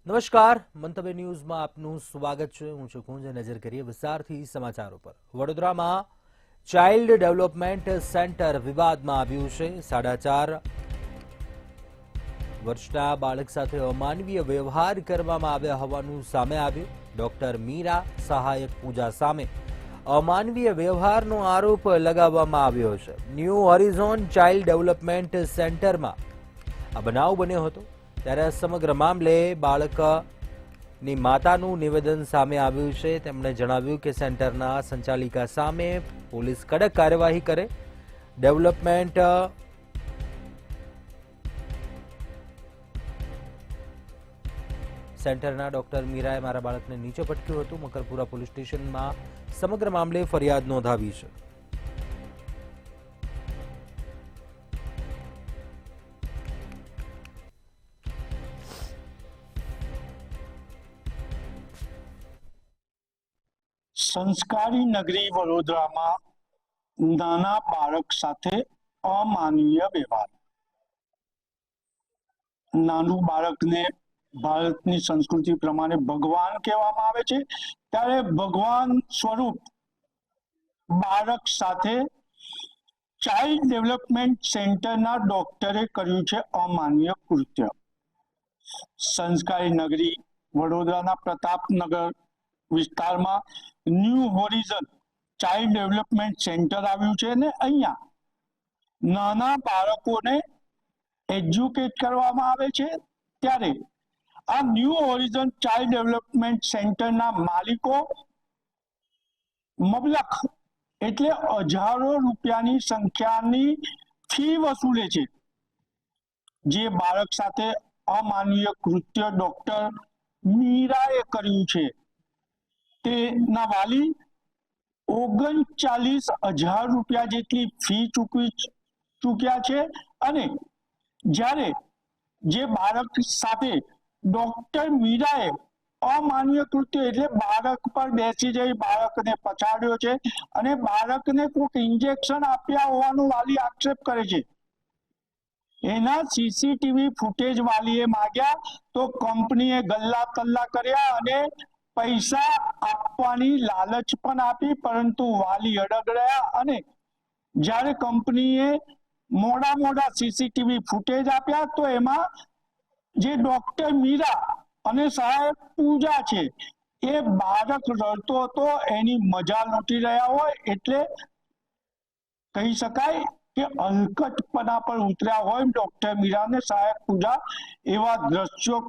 નમસ્કાર, મંતવ્ય ન્યૂઝમાં આપનું સ્વાગત છે. હું છું કુંજ. નજર કરીએ વિસ્તારથી સમાચારો પર. વડોદરામાં ચાઇલ્ડ ડેવલપમેન્ટ સેન્ટર વિવાદમાં આવ્યું છે. 4.5 વર્ષના બાળક સાથે અમાનવીય વ્યવહાર કરવામાં આવ્યા હોવાનું સામે આવ્યું. ડોક્ટર મીરા, સહાયક પૂજા સામે અમાનવીય વ્યવહારનો આરોપ લગાવવામાં આવ્યો છે. ન્યૂ હોરિઝોન ચાઇલ્ડ ડેવલપમેન્ટ સેન્ટરમાં આ બનાવ બન્યો હતો. ત્યારે સમગ્ર મામલે બાળકની માતાનું નિવેદન સામે આવ્યું છે. તેમણે જણાવ્યું કે સેન્ટરના સંચાલિકા સામે પોલીસ કડક કાર્યવાહી કરે. ડેવલપમેન્ટ સેન્ટરના ડોક્ટર મીરાએ મારા બાળકને નીચે પટક્યું હતું. મકરપુરા પોલીસ સ્ટેશનમાં સમગ્ર મામલે ફરિયાદ નોંધાવી છે. સંસ્કારી નગરી વડોદરામાં નાના બાળક સાથે અમાનવીય વ્યવહાર. નાનું બાળકને ભારતની સંસ્કૃતિ પ્રમાણે ભગવાન કહેવામાં આવે છે, ત્યારે ભગવાન સ્વરૂપ બાળક સાથે ચાઇલ્ડ ડેવલપમેન્ટ સેન્ટરના ડોક્ટરે કર્યું છે અમાનવીય કૃત્ય. સંસ્કારી નગરી વડોદરાના પ્રતાપનગર વિસ્તારમાં new horizon child development centre આવ્યું છે અને અહીંયા નાના બાળકોને એજ્યુકેટ કરવામાં આવે છે. ત્યારે આ ન્યૂ હોરિઝન ચાઇલ્ડ ડેવલપમેન્ટ સેન્ટરના માલિકો મબલખ એટલે હજારો રૂપિયાની સંખ્યાની ફી વસૂલે છે. જે બાળક સાથે અમાનવીય કૃત્ય ડોક્ટર મીરાએ કર્યું છે તેના વાલી 39,000 રૂપિયા જેટલી ફી ચૂક્યા છે. અને જ્યારે જે બાળક સાથે ડોક્ટર મીરાએ અમાનવીય કૃત્ય એટલે બાળક પર બેસી જઈ બાળકને પછાડ્યો છે અને બાળકને કોઈક ઇન્જેક્શન આપ્યા હોવાનો વાલી આક્ષેપ કરે છે. એના સીસીટીવી ફૂટેજ વાલીએ માંગ્યા તો કંપનીએ ગલ્લા તલ્લા કર્યા અને પૈસા આપવાની લાલચ પણ આપી, પરંતુ વાલી અડગ રહ્યા. અને જ્યારે કંપનીએ મોડા સીસીટીવી ફૂટેજ આપ્યા તો એમાં જે ડોક્ટર મીરા અને સહાયક પૂજા છે એ બાળક રડતો હતો, એની મજા લૂંટી રહ્યા હોય એટલે કહી શકાય કે હલકટપણા પર ઉતર્યા હોય ડોક્ટર મીરા અને સહાયક પૂજા. એવા દ્રશ્યો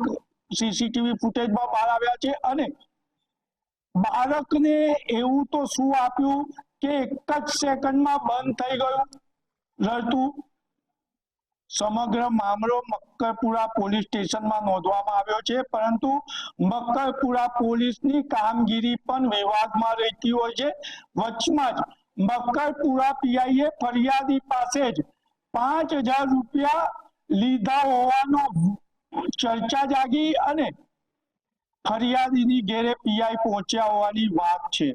સીસીટીવી ફૂટેજમાં બહાર આવ્યા છે. અને બાળકને એવું તો શું આપ્યું કે એક જ સેકન્ડમાં બંધ થઈ ગયું રડતું. સમગ્ર મામલો મકરપુરા પોલીસ સ્ટેશનમાં નોંધવામાં આવ્યો છે, પરંતુ મકરપુરા પોલીસની કામગીરી પણ વિવાદમાં રહેતી હોય છે. વચમાં જ મકરપુરા પીઆઈએ ફરિયાદી પાસે જ 5,000 રૂપિયા લીધા હોવાનો ચર્ચા જાગી અને ફરિયાદીની ઘેરે પીઆઈ પહોંચ્યા હોવાની વાત છે.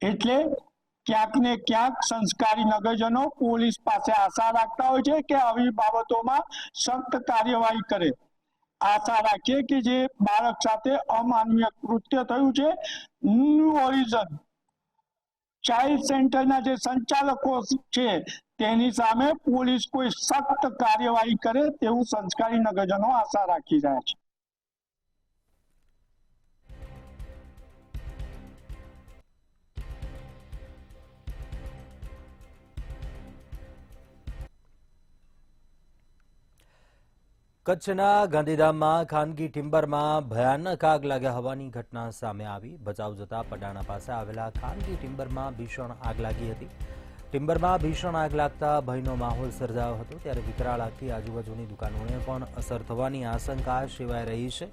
એટલે ક્યાંક ને ક્યાંક સંસ્કારી નગરજનો પોલીસ પાસે આશા રાખતા હોય છે કે આવી બાબતોમાં સખ્ત કાર્યવાહી કરે. આશા રાખીએ કે જે બાળક સાથે અમાનવીય કૃત્ય થયું છે, ન્યૂ હોરિઝન ચાઇલ્ડ સેન્ટરના જે સંચાલકો છે તેની સામે પોલીસ કોઈ સખ્ત કાર્યવાહી કરે તેવું સંસ્કારી નગરજનો આશા રાખી રહ્યા છે. કચ્છના ગાંધીધામમાં ખાનગી ટિમ્બરમાં ભયાનક આગ લાગ્યા હોવાની ઘટના સામે આવી. ભચાઉ જતા પડાણા પાસે આવેલા ખાનગી ટિમ્બરમાં ભીષણ આગ લાગી હતી. ટિમ્બરમાં ભીષણ આગ લાગતા ભયનો માહોલ સર્જાયો હતો. ત્યારે વિકરાળ આગથી આજુબાજુની દુકાનોને પણ અસર થવાની આશંકા સેવાઈ રહી છે.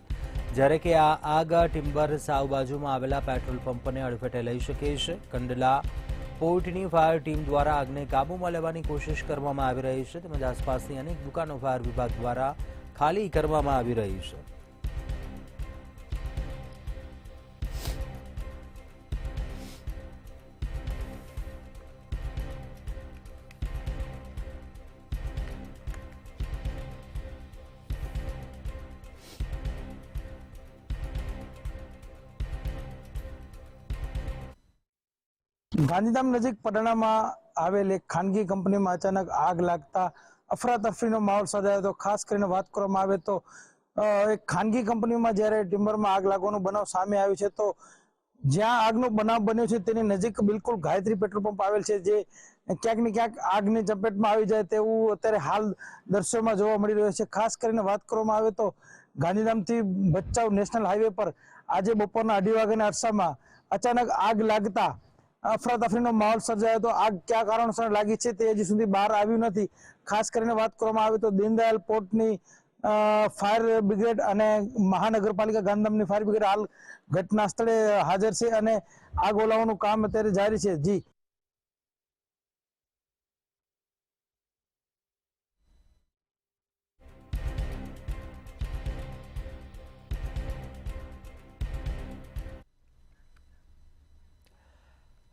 જ્યારે કે આ આગ ટિમ્બર સાવ બાજુમાં આવેલા પેટ્રોલ પંપને અડફેટે લઈ શકે છે. કંડલા પોર્ટની ફાયર ટીમ દ્વારા આગને કાબૂમાં લેવાની કોશિશ કરવામાં આવી રહી છે, તેમજ આસપાસની અનેક દુકાનો ફાયર વિભાગ દ્વારા ખાલી કરવામાં આવી રહી છે. ગાંધીધામ નજીક પડાણામાં આવેલ એક ખાનગી કંપનીમાં અચાનક આગ લાગતા અફરાતફરીનો માહોલ સર્જાયો હતો। ખાસ કરીને વાત કરવામાં આવે તો એક ખાનગી કંપનીમાં જ્યારે ટિમ્બરમાં આગ લાગવાનું બનાવ સામે આવ્યું છે, તો જ્યાં આગનો બનાવ બન્યો છે તેની નજીક બિલકુલ ગાયત્રી પેટ્રોલ પંપ આવેલ છે, જે ક્યાંક ને ક્યાંક આગની ચપેટમાં આવી જાય તેવું અત્યારે હાલ દ્રશ્યોમાં જોવા મળી રહ્યું છે। ખાસ કરીને વાત કરવામાં આવે તો ગાંધીધામથી ભચાઉ નેશનલ હાઈવે પર આજે બપોરના 2:30 વાગ્યાના અરસામાં અચાનક આગ લાગતા અફરાતફરીનો માહોલ સર્જાયો હતો। આગ કયા કારણોસર લાગી છે તે હજી સુધી બહાર આવ્યું નથી। ખાસ કરીને વાત કરવામાં આવે તો દીનદયાલ પોર્ટની ફાયર બ્રિગેડ અને મહાનગરપાલિકા ગાંધીધામની ફાયર બ્રિગેડ હાલ ઘટના સ્થળે હાજર છે અને આગ ઓલાવવાનું કામ અત્યારે જારી છે। જી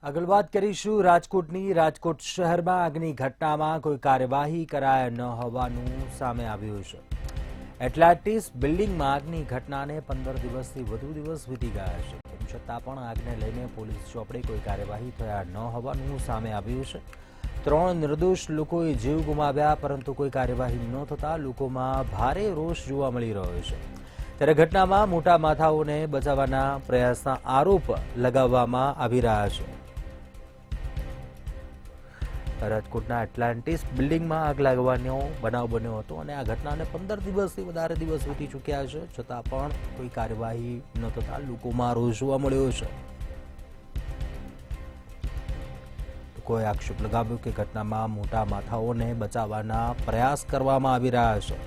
આગળ વાત કરીશું રાજકોટની। રાજકોટ શહેરમાં આગની ઘટનામાં કોઈ કાર્યવાહી કરાય ન હોવાનું સામે આવ્યું છે। એટલાન્ટિસ બિલ્ડિંગમાં આગની ઘટનાને 15 દિવસથી વધુ દિવસ વીતી ગયા છે, તેમ છતાં પણ આગને લઈને પોલીસ ચોપડે કોઈ કાર્યવાહી થયા ન હોવાનું સામે આવ્યું છે। 3 નિર્દોષ લોકોએ જીવ ગુમાવ્યા, પરંતુ કોઈ કાર્યવાહી ન થતાં લોકોમાં ભારે રોષ જોવા મળી રહ્યો છે। ત્યારે ઘટનામાં મોટા માથાઓને બચાવવાના પ્રયાસના આરોપ લગાવવામાં આવી રહ્યા છે। રાજકોટના એટલાન્ટિસ બિલ્ડિંગમાં આગ લાગવાનો બનાવ બન્યો હતો અને આ ઘટનાને 15 દિવસથી વધારે દિવસ વીતી ચૂક્યા છે, છતાં પણ કોઈ કાર્યવાહી ન થતાં લોકોમાં રોષ જોવા મળ્યો છે। લોકોએ આક્ષેપ લગાવ્યો કે ઘટનામાં મોટા માથાઓને બચાવવાના પ્રયાસ કરવામાં આવી રહ્યા છે।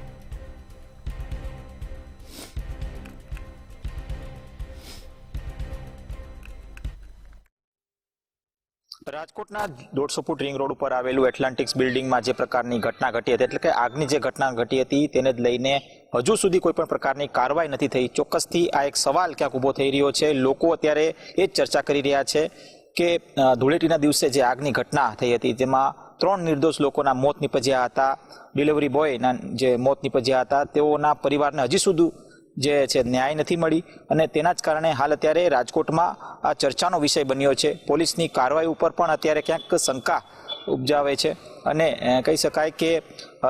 રાજકોટના 150 ફૂટ રિંગ રોડ ઉપર આવેલું એટલાન્ટિક્સ બિલ્ડિંગમાં જે પ્રકારની ઘટના ઘટી હતી, એટલે કે આગની જે ઘટના ઘટી હતી તેને જ લઈને હજુ સુધી કોઈ પણ પ્રકારની કાર્યવાહી નથી થઈ। ચોક્કસથી આ એક સવાલ ક્યાંક ઊભો થઈ રહ્યો છે। લોકો અત્યારે એ જ ચર્ચા કરી રહ્યા છે કે ધૂળેટીના દિવસે જે આગની ઘટના થઈ હતી જેમાં 3 નિર્દોષ લોકોના મોત નીપજ્યા હતા। ડિલિવરી બોયના જે મોત નીપજ્યા હતા તેઓના પરિવારને હજી સુધી જે છે ન્યાય નથી મળી અને તેના જ કારણે હાલ અત્યારે રાજકોટમાં આ ચર્ચાનો વિષય બન્યો છે। પોલીસની કાર્યવાહી ઉપર પણ અત્યારે ક્યાંક શંકા ઉપજાવે છે અને કહી શકાય કે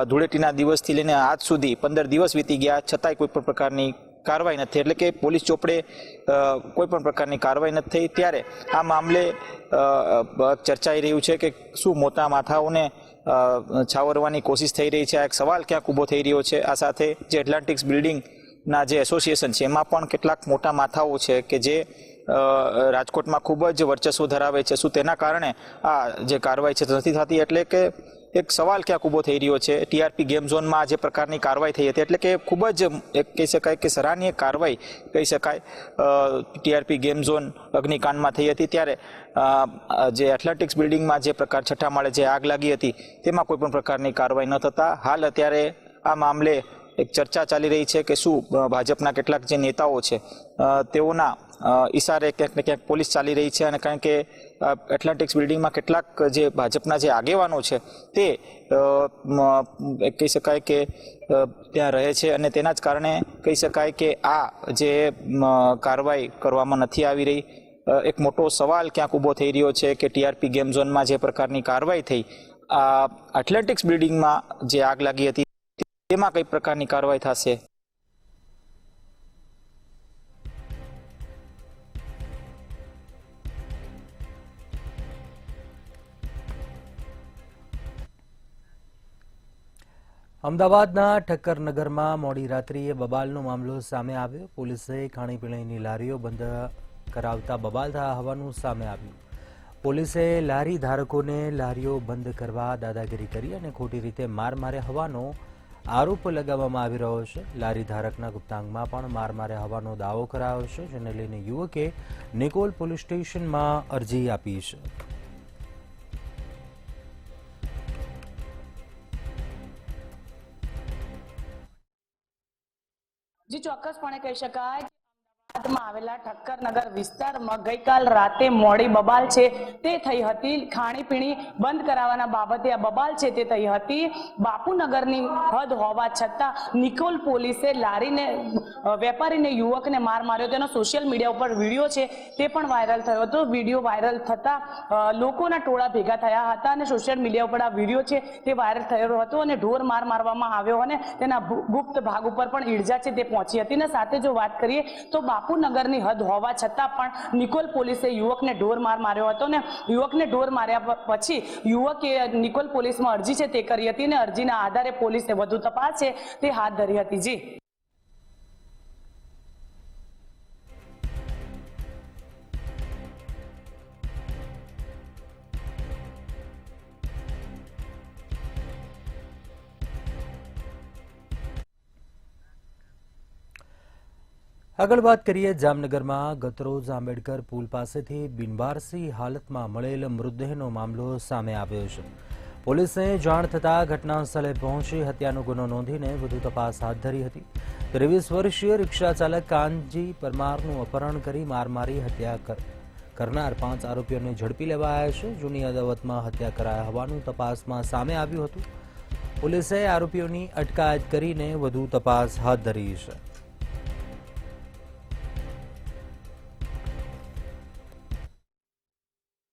ધૂળેટીના દિવસથી લઈને આજ સુધી 15 દિવસ વીતી ગયા, છતાંય કોઈ પણ પ્રકારની કાર્યવાહી નથી, એટલે કે પોલીસ ચોપડે કોઈ પણ પ્રકારની કાર્યવાહી નથી થઈ। ત્યારે આ મામલે ચર્ચાઈ રહ્યું છે કે શું મોટા માથાઓને છાવરવાની કોશિશ થઈ રહી છે? આ એક સવાલ ક્યાંક ઊભો થઈ રહ્યો છે। આ સાથે જે એટલાન્ટિક્સ બિલ્ડિંગ ના જે એસોસિએશન છે એમાં પણ કેટલાક મોટા માથાઓ છે કે જે રાજકોટમાં ખૂબ જ વર્ચસ્વ ધરાવે છે। શું તેના કારણે આ જે કાર્યવાહી છે નથી થતી? એટલે કે એક સવાલ ક્યાંક ઊભો થઈ રહ્યો છે। ટીઆરપી ગેમ ઝોનમાં જે પ્રકારની કાર્યવાહી થઈ હતી, એટલે કે ખૂબ જ એક કહી શકાય કે સરાહનીય કાર્યવાહી કહી શકાય ટીઆરપી ગેમ ઝોન અગ્નિકાંડમાં થઈ હતી। ત્યારે જે એટલાન્ટિક્સ બિલ્ડિંગમાં જે પ્રકાર 6ઠા માળે જે આગ લાગી હતી તેમાં કોઈ પણ પ્રકારની કાર્યવાહી ન થતાં હાલ અત્યારે આ મામલે એક ચર્ચા ચાલી રહી છે કે શું ભાજપના કેટલાક જે નેતાઓ છે તેઓના ઈશારે ક્યાંક ને ક્યાંક પોલીસ ચાલી રહી છે, અને કારણ કે એટલાન્ટિક્સ બિલ્ડિંગમાં કેટલાક જે ભાજપના જે આગેવાનો છે તે કહી શકાય કે ત્યાં રહે છે અને તેના જ કારણે કહી શકાય કે આ જે કાર્યવાહી કરવામાં નથી આવી રહી। એક મોટો સવાલ ક્યાંક ઊભો થઈ રહ્યો છે કે ટીઆરપી ગેમ ઝોનમાં જે પ્રકારની કાર્યવાહી થઈ, એટલાન્ટિક્સ બિલ્ડિંગમાં જે આગ લાગી હતી તેમાં કઈ પ્રકારની કાર્યવાહી થશે? અમદાવાદના ઠક્કરનગરમાં મોડી રાત્રિએ બબાલનો મામલો સામે આવ્યો। પોલીસે ખાણીપીણીની લારીઓ બંધ કરાવતા બબાલ થયા હોવાનું સામે આવ્યું। પોલીસે લારી ધારકોને લારીઓ બંધ કરવા દાદાગીરી કરી અને ખોટી રીતે માર માર્યા હોવાનો આરોપ લગાવવામાં આવી રહ્યો છે। લારી ધારકના ગુપ્તાંગમાં પણ માર માર્યા હોવાનો દાવો કરાયો છે, જેને લઈને યુવકે નિકોલ પોલીસ સ્ટેશનમાં અરજી આપી છે। જી ચોક્કસપણે કહી શકાય માં આવેલા ઠક્કરનગર વિસ્તારમાં ગઈકાલ રાતે મોડી બબાલ છે તે થઈ હતી. ખાણીપીણી બંધ કરાવવાના બાબતે આ બબાલ છે તે થઈ હતી. બાપુનગરની હદ હોવા છતાં નિકોલ પોલીસે લારીને વેપારીને યુવકને માર માર્યો તેનો સોશિયલ મીડિયા ઉપર વિડીયો છે તે પણ વાયરલ થયો હતો. વિડીયો વાયરલ થતા લોકોના ટોળા ભેગા થયા હતા અને સોશિયલ મીડિયા ઉપર આ વિડીયો છે તે વાયરલ થયો હતો અને ઢોર માર મારવામાં આવ્યો અને તેના ગુપ્ત ભાગ ઉપર પણ ઈજા છે તે પહોંચી હતી. અને સાથે જો વાત કરીએ તો બાપુનગરની હદ હોવા છતાં પણ નિકોલ પોલીસે યુવકને ઢોર માર માર્યો હતો ને યુવકને ઢોર માર્યા પછી યુવકે નિકોલ પોલીસમાં અરજી છે તે કરી હતી અને અરજીના આધારે પોલીસે વધુ તપાસ છે તે હાથ ધરી હતી. જી આગળ વાત કરીએ જામનગરમાં ગતરોજ આંબેડકર પુલ પાસેથી બિનવારસી હાલતમાં મળેલ મૃતદેહનો મામલો સામે આવ્યો છે. પોલીસને જાણ થતાં ઘટના સ્થળે પહોંચી હત્યાનો ગુનો નોંધીને વધુ તપાસ હાથ ધરી હતી. 23 વર્ષીય રિક્ષા ચાલક કાનજી પરમારનું અપહરણ કરી માર મારી હત્યા કરનાર 5 આરોપીઓને ઝડપી લેવાયા છે. જૂની અદાવતમાં હત્યા કરાયા હોવાનું તપાસમાં સામે આવ્યું હતું. પોલીસે આરોપીઓની અટકાયત કરીને વધુ તપાસ હાથ ધરી છે.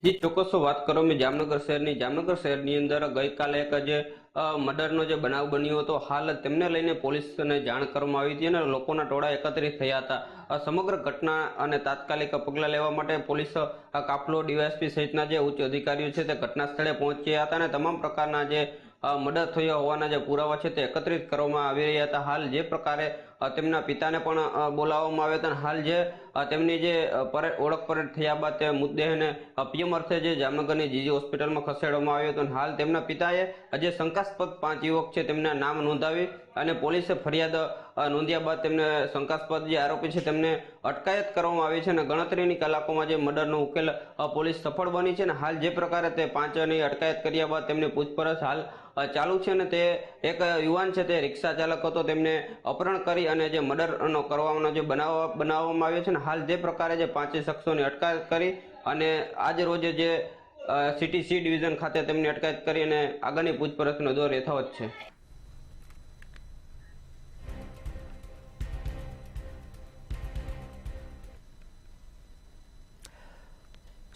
જે ચોક્કસ વાત કરો મેં જામનગર શહેરની અંદર ગઈકાલે એક જે મર્ડરનો જે બનાવ બન્યો હતો હાલ તેમને લઈને પોલીસને જાણ કરવામાં આવી હતી અને લોકોના ટોળા એકત્રિત થયા હતા. સમગ્ર ઘટના અને તાત્કાલિક પગલાં લેવા માટે પોલીસ કાફલો ડીવાયએસપી સહિતના જે ઉચ્ચ અધિકારીઓ છે તે ઘટના સ્થળે પહોંચ્યા હતા અને તમામ પ્રકારના જે મર્ડર થયો હોવાના જે પુરાવા છે તે એકત્રિત કરવામાં આવી રહ્યા હતા. હાલ જે પ્રકારે તેમના પિતાને પણ બોલાવવામાં આવ્યા હતા. હાલ જે તેમની જે ઓળખ પરેડ થયા બાદ તે મુદ્દેને પીએમ અર્થે જે જામનગરની જીજી હોસ્પિટલમાં ખસેડવામાં આવ્યો હતો. હાલ તેમના પિતાએ જે શંકાસ્પદ 5 યુવક છે તેમના નામ નોંધાવી અને પોલીસે ફરિયાદ નોંધ્યા બાદ તેમને શંકાસ્પદ જે આરોપી છે તેમને અટકાયત કરવામાં આવી છે અને ગણતરીની કલાકોમાં જે મર્ડરનો ઉકેલ પોલીસ સફળ બની છે. અને હાલ જે પ્રકારે તે 5ની અટકાયત કર્યા બાદ તેમની પૂછપરછ હાલ ચાલુ છે અને તે એક યુવાન છે તે રિક્ષા ચાલક હતો તેમને અપહરણ કરી અને જે મર્ડરનો કરવાનો જે બનાવવામાં આવ્યો છે ને હાલ જે પ્રકારે જે 5 શખ્સોની અટકાયત કરી અને આજ રોજ જે સિટી સી ડિવિઝન ખાતે તેમની અટકાયત કરી અને આગળની પૂછપરછનો દોર યથાવત છે.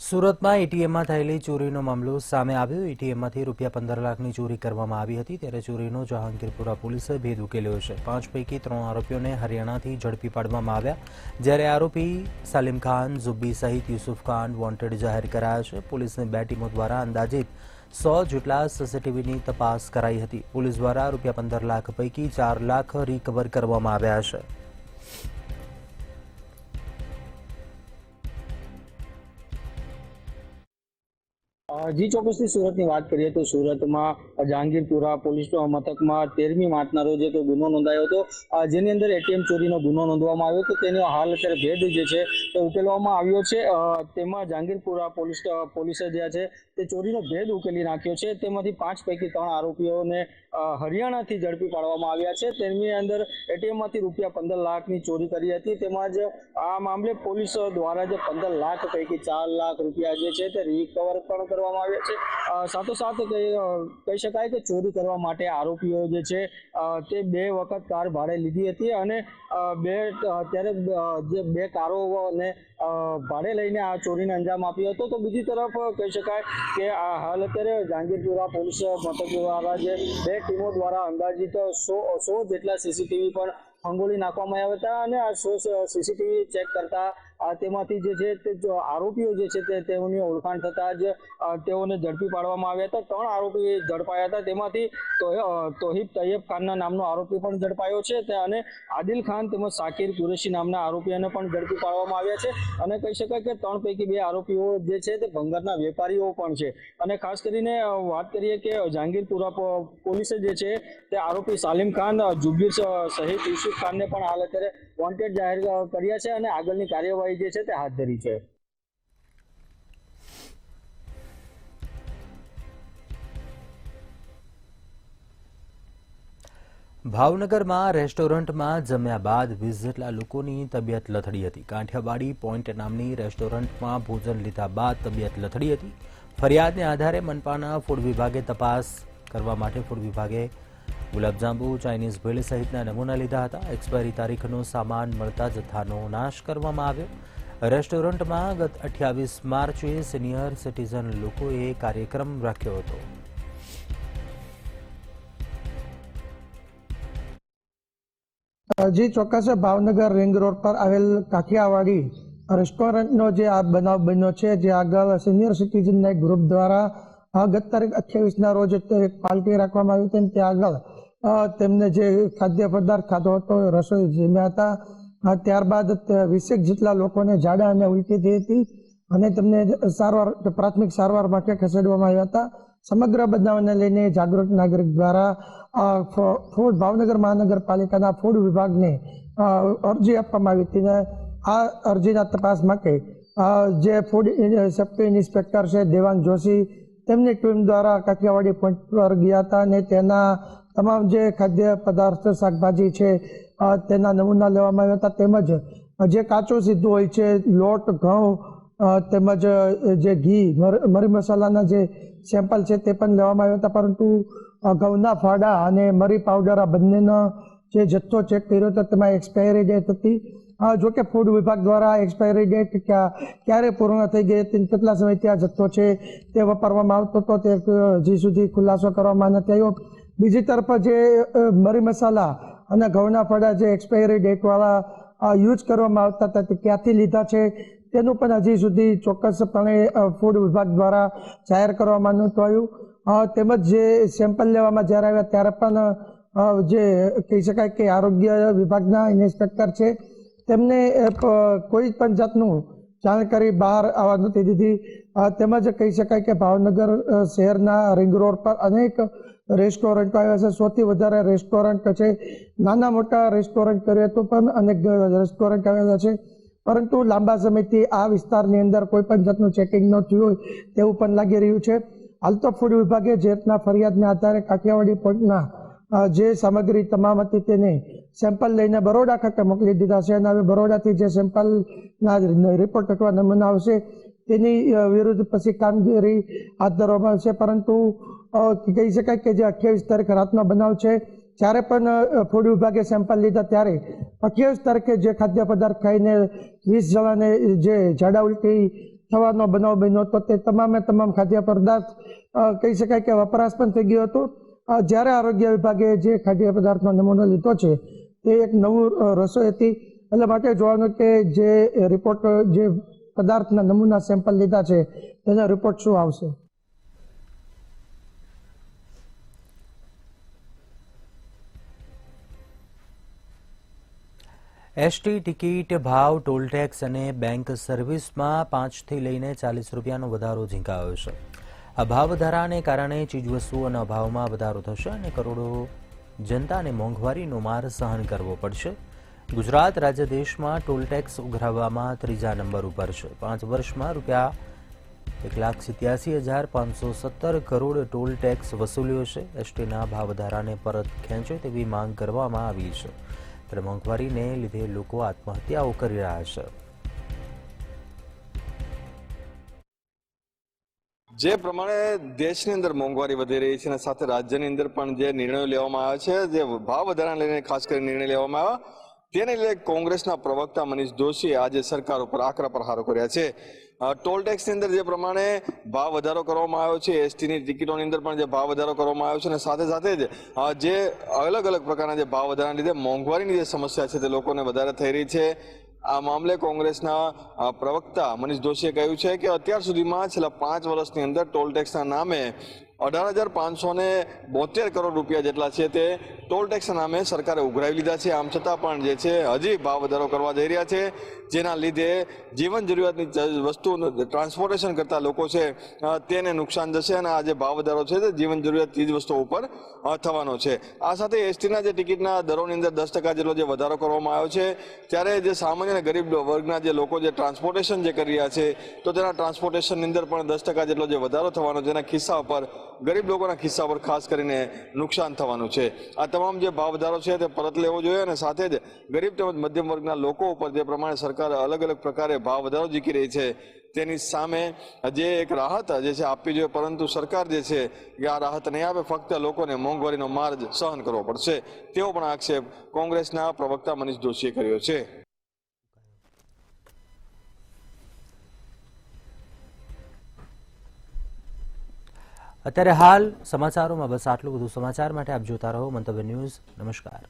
સુરતમાં એટીએમમાં થયેલી ચોરીનો મામલો સામે આવ્યો. એટીએમમાંથી ₹15 લાખની ચોરી કરવામાં આવી હતી ત્યારે ચોરીનો જહાંગીરપુરા પોલીસે ભેદ ઉકેલ્યો છે. 5 પૈકી 3 આરોપીઓને હરિયાણાથી ઝડપી પાડવામાં આવ્યા જ્યારે આરોપી સાલિમ ખાન, ઝુબ્બી સહિત યુસુફ ખાન વોન્ટેડ જાહેર કરાયા છે. પોલીસની 2 ટીમો દ્વારા અંદાજિત 100 જેટલા સીસીટીવીની તપાસ કરાઈ હતી. પોલીસ દ્વારા ₹15 લાખ પૈકી 4 લાખ રિકવર કરવામાં આવ્યા છે. જી ચોક્કસથી સુરતની વાત કરીએ તો સુરતમાં જહાંગીરપુરા પોલીસ મથકમાં 13મી માર્ચના રોજ એક ગુનો નોંધાયો હતો જેની અંદર એટીએમ ચોરીનો ગુનો નોંધવામાં આવ્યો હતો. તેનો હાલ અત્યારે ભેદ જે છે તે ઉકેલવામાં આવ્યો છે. તેમાં જહાંગીરપુરા પોલીસે જે છે તે ચોરીનો ભેદ ઉકેલી નાખ્યો છે. તેમાંથી 5 પૈકી 3 આરોપીઓને હરિયાણાથી ઝડપી પાડવામાં આવ્યા છે. તેની અંદર એટીએમમાંથી ₹15 લાખની ચોરી કરી હતી. તેમજ આ મામલે પોલીસ દ્વારા જે 15 લાખ પૈકી 4 લાખ રૂપિયા જે છે તે રિકવર પણ કરવામાં આવ્યા છે. સાથોસાથ કહી શકાય કે ચોરી કરવા માટે આરોપીઓ જે છે તે 2 વખત કાર ભાડે લીધી હતી અને જે 2 કારોને ભાડે લઈને આ ચોરીને અંજામ આપ્યો હતો. તો બીજી તરફ કહી શકાય કે હાલ અત્યારે જહાંગીરપુરા પોલીસ મથક દ્વારા જે 2 ટીમો દ્વારા અંદાજિત 100 જેટલા સીસીટીવી પણ ખંગોળી નાખવામાં આવ્યા હતા અને આ 100 સીસીટીવી ચેક કરતા તેમાંથી જે છે તે આરોપીઓ જે છે તે તેઓની ઓળખાણ થતાં જ તેઓને ઝડપી પાડવામાં આવ્યા હતા. 3 આરોપી ઝડપાયા હતા. તેમાંથી તોહિબ તૈયબ ખાનના નામનો આરોપી પણ ઝડપાયો છે અને આદિલ ખાન તેમજ શાકિર કુરેશી નામના આરોપીઓને પણ ઝડપી પાડવામાં આવ્યા છે. અને કહી શકાય કે 3 પૈકી 2 આરોપીઓ જે છે તે ભંગારના વેપારીઓ પણ છે. અને ખાસ કરીને વાત કરીએ કે જહાંગીરપુરા પોલીસે જે છે તે આરોપી સાલિમ ખાન, જુબીર સહિત યુસુફ ખાનને પણ હાલ અત્યારે વોન્ટેડ જાહેર કર્યા છે અને આગળની કાર્યવાહી જે છે તે હાથ ધરી છે. ભાવનગરમાં રેસ્ટોરન્ટમાં જમ્યા બાદ 20 જેટલા લોકોની તબિયત લથડી હતી. કાંઠિયાવાડી પોઈન્ટ નામની રેસ્ટોરન્ટમાં ભોજન લીધા બાદ તબિયત લથડી હતી. ફરિયાદને આધારે મનપાના ફૂડ વિભાગે તપાસ કરવા માટે ફૂડ વિભાગે ગુલાબજાંબુ, ચાઇનીઝ ભેળ સહિતના નમૂના લીધા હતા. એક્સપાયરી તારીખનો સામાન મળતા જથ્થાનો નાશ કરવામાં આવ્યો. રેસ્ટોરન્ટમાં ગત 28 માર્ચે સિનિયર સિટીઝન લોકોએ કાર્યક્રમ રાખ્યો હતો. જી ચોક્કસ. ભાવનગર રિંગ રોડ પર આવેલ કાઠિયાવાડી રેસ્ટોરન્ટનો જે આ બનાવ બન્યો છે, જે આગળ સિનિયર સિટીઝનના એક ગ્રુપ દ્વારા ગત તારીખ 28ના રોજ એક પાર્ટી રાખવામાં આવી હતી. ત્યાં આગળ તેમને જે ખાદ્ય પદાર્થ ખાધો હતો, રસોઈ જમ્યા હતા. ત્યારબાદ 20 જેટલા લોકોને ઝાડા અને ઉલટી થઈ હતી અને તેમને પ્રાથમિક સારવાર માટે ખસેડવામાં આવ્યા હતા. સમગ્ર બનાવને લઈને જાગૃત નાગરિક દ્વારા ભાવનગર મહાનગરપાલિકાના ફૂડ વિભાગને અરજી આપવામાં આવી હતી. આ અરજીના તપાસ માટે જે ફૂડ સેફ્ટી ઇન્સ્પેક્ટર છે દેવાંગ જોશી, તેમની ટીમ દ્વારા કાઠિયાવાડી પોઈન્ટ પર ગયા હતા અને તેના તમામ જે ખાદ્ય પદાર્થ, શાકભાજી છે તેના નમૂના લેવામાં આવ્યા હતા. તેમજ જે કાચું સીધું હોય છે, લોટ, ઘઉં તેમજ જે ઘી, મરી મસાલાના જે સેમ્પલ છે તે પણ લેવામાં આવ્યા હતા. પરંતુ ઘઉંના ફાડા અને મરી પાવડર આ બંનેનો જે જથ્થો ચેક કર્યો હતો તેમાં એક્સપાયરી ડેટ હતી. જોકે ફૂડ વિભાગ દ્વારા એક્સપાયરી ડેટ ક્યારે પૂર્ણ થઈ ગઈ હતી, કેટલા સમયથી આ જથ્થો છે તે વાપરવામાં આવતો હતો, તે હજી સુધી ખુલાસો કરવામાં નથી આવ્યો. બીજી તરફ જે મરી મસાલા અને ઘઉંના ફાડા જે એક્સપાયરી ડેટવાળા યુઝ કરવામાં આવતા હતા તે ક્યાંથી લીધા છે તેનું પણ હજી સુધી ચોક્કસપણે ફૂડ વિભાગ દ્વારા જાહેર કરવામાં નહોતું આવ્યું. તેમજ જે સેમ્પલ લેવામાં જ્યારે આવ્યા ત્યારે પણ જે કહી શકાય કે આરોગ્ય વિભાગના ઇન્સ્પેક્ટર છે તેમને કોઈ પણ જાતનું જાણકારી બહાર આવવા નથી દીધી. તેમજ કહી શકાય કે ભાવનગર શહેરના રિંગ રોડ પર અનેક રેસ્ટોરન્ટો આવ્યા છે. સૌથી વધારે રેસ્ટોરન્ટ છે, નાના મોટા રેસ્ટોરન્ટ કરીએ તો પણ અનેક રેસ્ટોરન્ટ આવેલા છે. પરંતુ લાંબા સમયથી આ વિસ્તારની અંદર કોઈ પણ જાતનું ચેકિંગ ન થયું હોય તેવું પણ લાગી રહ્યું છે. હાલ તો ફૂડ વિભાગે જે રીતના ફરિયાદના આધારે કાઠિયાવાડી પોઈન્ટના જે સામગ્રી તમામ હતી તેને સેમ્પલ લઈને બરોડા ખાતે મોકલી દીધા છે અને હવે બરોડાથી જે સેમ્પલના રિપોર્ટ અથવા નમૂના આવશે તેની વિરુદ્ધ પછી કામગીરી હાથ ધરવામાં આવશે. પરંતુ કહી શકાય કે જે 28 તારીખ રાતનો બનાવ છે, જ્યારે પણ ફૂડ વિભાગે સેમ્પલ લીધા ત્યારે 28 તારીખે જે ખાદ્ય પદાર્થ ખાઈને 20 જણાને જે ઝાડા ઉલટી થવાનો બનાવ બન્યો હતો તે તમામે તમામ ખાદ્ય પદાર્થ કહી શકાય કે વપરાશ પણ થઈ ગયો હતો. જ્યારે આરોગ્ય વિભાગે જે ખાદ્ય પદાર્થનો નમૂનો લીધો છે તે એક નવું રસોઈ હતી. એટલે માટે જોવાનું કે જે રિપોર્ટ, જે પદાર્થના નમૂના સેમ્પલ લીધા છે તેનો રિપોર્ટ શું આવશે. એસટી ટિકિટ ભાવ, ટોલ ટેક્સ અને બેંક સર્વિસમાં 5થી લઈને 40 રૂપિયાનો વધારો ઝીંકાયો છે. આ ભાવ વધારાને કારણે ચીજવસ્તુઓના ભાવમાં વધારો થશે અને કરોડો જનતાને મોંઘવારીનો માર સહન કરવો પડશે. ગુજરાત રાજ્ય દેશમાં ટોલ ટેક્સ ઉઘરાવવામાં 3જા નંબર ઉપર છે. 5 વર્ષમાં રૂપિયા 1,87,517 કરોડ ટોલ ટેક્સ વસૂલ્યો છે. એસટીના ભાવ વધારાને પરત ખેંચે તેવી માંગ કરવામાં આવી છે. ત્યારે મોંઘવારીને લીધે લોકો આત્મહત્યાઓ કરી રહ્યા છે. જે પ્રમાણે દેશની અંદર મોંઘવારી વધી રહી છે અને સાથે રાજ્યની અંદર પણ જે નિર્ણયો લેવામાં આવ્યા છે, જે ભાવ વધારાને લઈને ખાસ કરીને નિર્ણય લેવામાં આવ્યા, તેને લઈને કોંગ્રેસના પ્રવક્તા મનીષ દોશીએ આજે સરકાર ઉપર આકરા પ્રહારો કર્યા છે. ટોલ ટેક્સની અંદર જે પ્રમાણે ભાવ વધારો કરવામાં આવ્યો છે, એસટીની ટિકિટોની અંદર પણ જે ભાવ વધારો કરવામાં આવ્યો છે અને સાથે સાથે જ જે અલગ અલગ પ્રકારના જે ભાવ વધારાના લીધે મોંઘવારીની જે સમસ્યા છે તે લોકોને વધારે થઈ રહી છે. આ મામલે કોંગ્રેસના પ્રવક્તા મનીષ દોશીએ કહ્યું છે કે અત્યાર સુધીમાં છેલ્લા 5 વર્ષની અંદર ટોલ ટેક્સના નામે 18,572 કરોડ રૂપિયા જેટલા છે તે ટોલ ટેક્સના નામે સરકારે ઉઘરાવી લીધા છે. આમ છતાં પણ જે છે હજી ભાવ વધારો કરવા જઈ રહ્યા છે, જેના લીધે જીવન જરૂરિયાતની વસ્તુનું ટ્રાન્સપોર્ટેશન કરતા લોકો છે તેને નુકસાન જશે અને આ જે ભાવ વધારો છે તે જીવન જરૂરિયાત ચીજ વસ્તુઓ ઉપર થવાનો છે. આ સાથે એસટીના જે ટિકિટના દરોની અંદર 10% જેટલો જે વધારો કરવામાં આવ્યો છે, ત્યારે જે સામાન્ય અને ગરીબ વર્ગના જે લોકો જે ટ્રાન્સપોર્ટેશન જે કરી રહ્યા છે તો તેના ટ્રાન્સપોર્ટેશનની અંદર પણ 10% જેટલો જે વધારો થવાનો, જેના ખિસ્સા ઉપર ગરીબ લોકોના ખિસ્સા પર ખાસ કરીને નુકસાન થવાનું છે. આ તમામ જે ભાવ વધારો છે તે પરત લેવો જોઈએ અને સાથે જ ગરીબ તેમજ મધ્યમ વર્ગના લોકો ઉપર જે પ્રમાણે સરકાર અલગ અલગ પ્રકારે ભાવ વધારો ઝીકી રહી છે તેની સામે જે એક રાહત જે છે આપવી જોઈએ, પરંતુ સરકાર જે છે કે આ રાહત નહીં આપે, ફક્ત લોકોને મોંઘવારીનો માર જ સહન કરવો પડશે તેવો પણ આક્ષેપ કોંગ્રેસના પ્રવક્તા મનીષ દોશીએ કર્યો છે. અત્યારે હાલ સમાચારોમાં બસ આટલું. વધુ સમાચાર માટે આપ જોતા રહો મંતવ્ય ન્યૂઝ. નમસ્કાર.